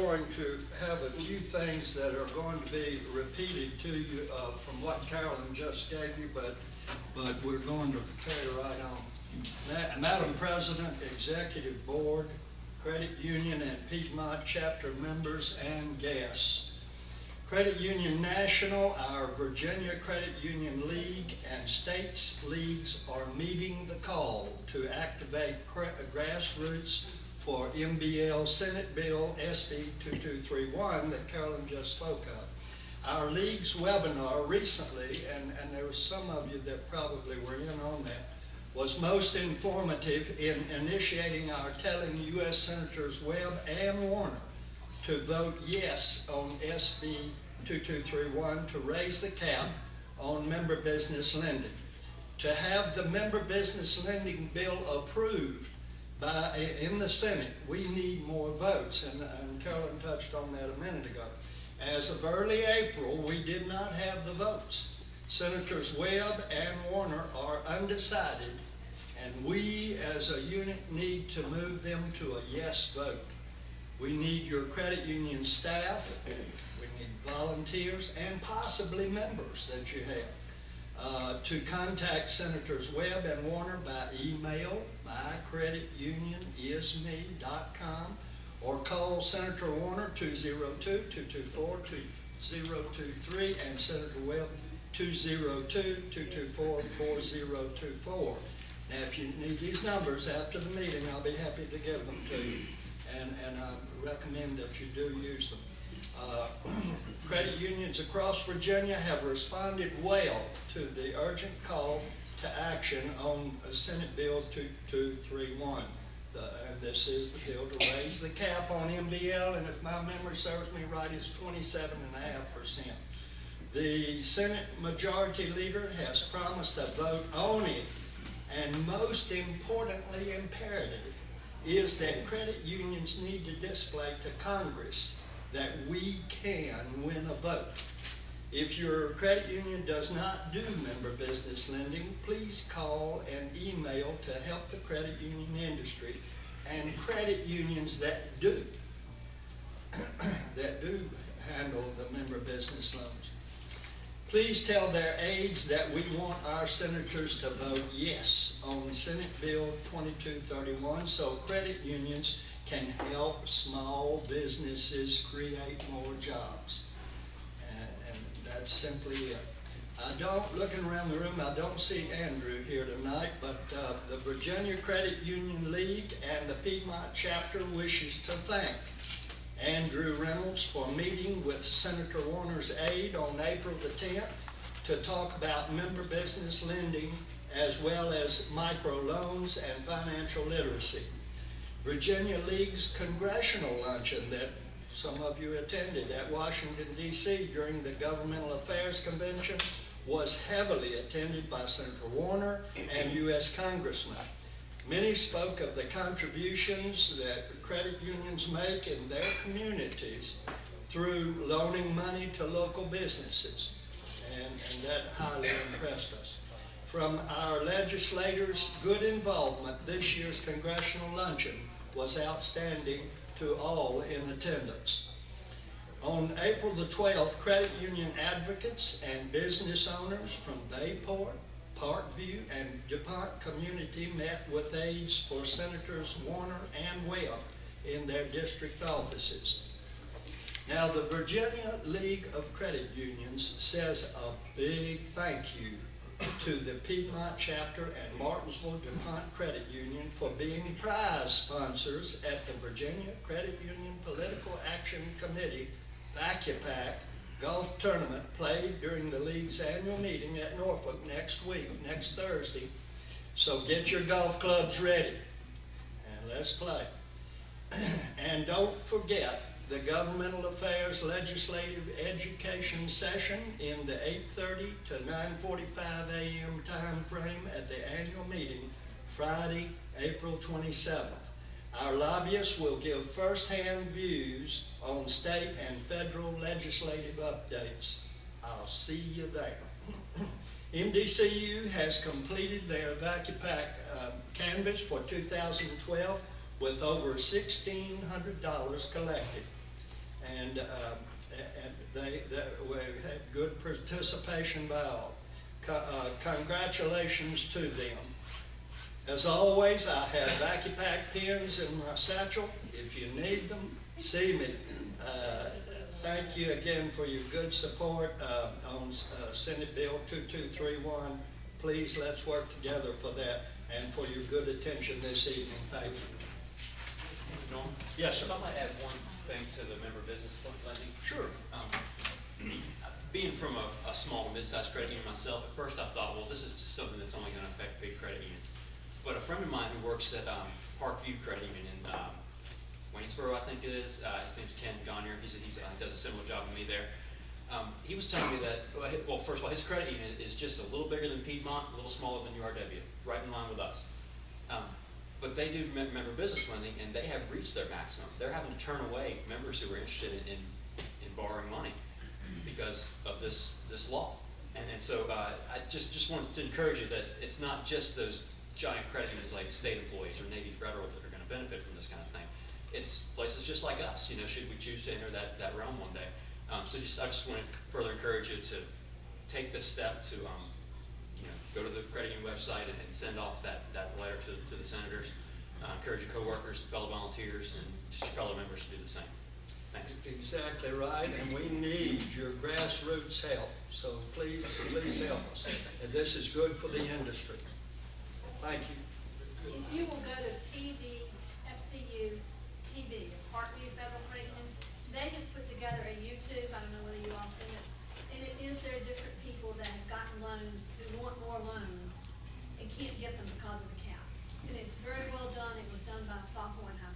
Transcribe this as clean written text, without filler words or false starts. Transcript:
going to have a few things that are going to be repeated to you from what Carolyn just gave you, but we're going to carry right on. Madam President, Executive Board, Credit Union and Piedmont Chapter members and guests. Credit Union National, our Virginia Credit Union League and States Leagues are meeting the call to activate grassroots for MBL Senate Bill SB 2231 that Carolyn just spoke of. Our league's webinar recently, and there were some of you that probably were in on that, was most informative in initiating our telling U.S. Senators Webb and Warner to vote yes on SB 2231 to raise the cap on member business lending. To have the member business lending bill approved in the Senate, we need more votes, and Carolyn touched on that a minute ago. As of early April, we did not have the votes. Senators Webb and Warner are undecided, and we as a unit need to move them to a yes vote. We need your credit union staff, we need volunteers, and possibly members that you have. To contact Senators Webb and Warner by email, mycreditunionisme.com, or call Senator Warner 202-224-2023 and Senator Webb 202-224-4024. Now, if you need these numbers after the meeting, I'll be happy to give them to you, and I recommend that you do use them. Credit unions across Virginia have responded well to the urgent call to action on Senate Bill 2231. And this is the bill to raise the cap on MBL, and if my memory serves me right, it's 27.5%. The Senate Majority Leader has promised a vote on it, and most importantly, imperative, is that credit unions need to display to Congress that we can win a vote. If your credit union does not do member business lending, please call and email to help the credit union industry and credit unions that do handle the member business loans. Please tell their aides that we want our senators to vote yes on Senate Bill 2231 so credit unions can help small businesses create more jobs. And that's simply it. Looking around the room, I don't see Andrew here tonight, but the Virginia Credit Union League and the Piedmont chapter wishes to thank Andrew Reynolds for meeting with Senator Warner's aide on April the 10th to talk about member business lending as well as microloans and financial literacy. Virginia League's congressional luncheon that some of you attended at Washington, D.C. during the Governmental Affairs Convention was heavily attended by Senator Warner and U.S. congressmen. Many spoke of the contributions that credit unions make in their communities through loaning money to local businesses, and that highly impressed us. From our legislators' good involvement, this year's congressional luncheon was outstanding to all in attendance. On April the 12th, credit union advocates and business owners from Bayport, Parkview, and DuPont community met with aides for Senators Warner and Webb in their district offices. Now, the Virginia League of Credit Unions says a big thank you to the Piedmont chapter and Martinsville DuPont Credit Union for being prize sponsors at the Virginia Credit Union Political Action Committee VacuPac golf tournament played during the league's annual meeting at Norfolk next week, next Thursday. So get your golf clubs ready and let's play. And don't forget the Governmental Affairs Legislative Education session in the 8:30 to 9:45 a.m. time frame at the annual meeting Friday, April 27th. Our lobbyists will give first-hand views on state and federal legislative updates. I'll see you there. MDCU has completed their VacuPac canvas for 2012 with over $1,600 collected. And we had good participation by all. Congratulations to them. As always, I have vacuum-pack pens in my satchel. If you need them, see me. Thank you again for your good support on Senate Bill 2231. Please, let's work together for that and for your good attention this evening. Thank you. Norm? Yes, sir. If I might add one thing to the member business lending. Sure. Being from a small, mid-sized credit union myself, at first I thought, well, this is just something that's only going to affect big credit unions. But a friend of mine who works at Parkview Credit Union in Waynesboro, I think it is, his name's Ken Gonyer, he does a similar job to me there. He was telling me that, well, first of all, his credit union is just a little bigger than Piedmont, a little smaller than URW, right in line with us. But they do member business lending, and they have reached their maximum. They're having to turn away members who are interested in borrowing money because of this law. And so I just wanted to encourage you that it's not just those giant credit unions like state employees or Navy Federal that are going to benefit from this kind of thing. It's places just like us, you know, should we choose to enter that realm one day. I just want to further encourage you to take this step to go to the credit union website and send off that letter to the senators. Encourage your coworkers, fellow volunteers, and just your fellow members to do the same. Thanks. Exactly right, and we need your grassroots help. So please help us. And this is good for the industry. Thank you. If you will go to PDFCU TV, the Parkview Federal Credit Union, they have put together a YouTube, I don't know whether you all seen it, and it is there are different people that have gotten loans, who want more loans, and can't get them because of the cap. And it's very well done. It was done by a sophomore in high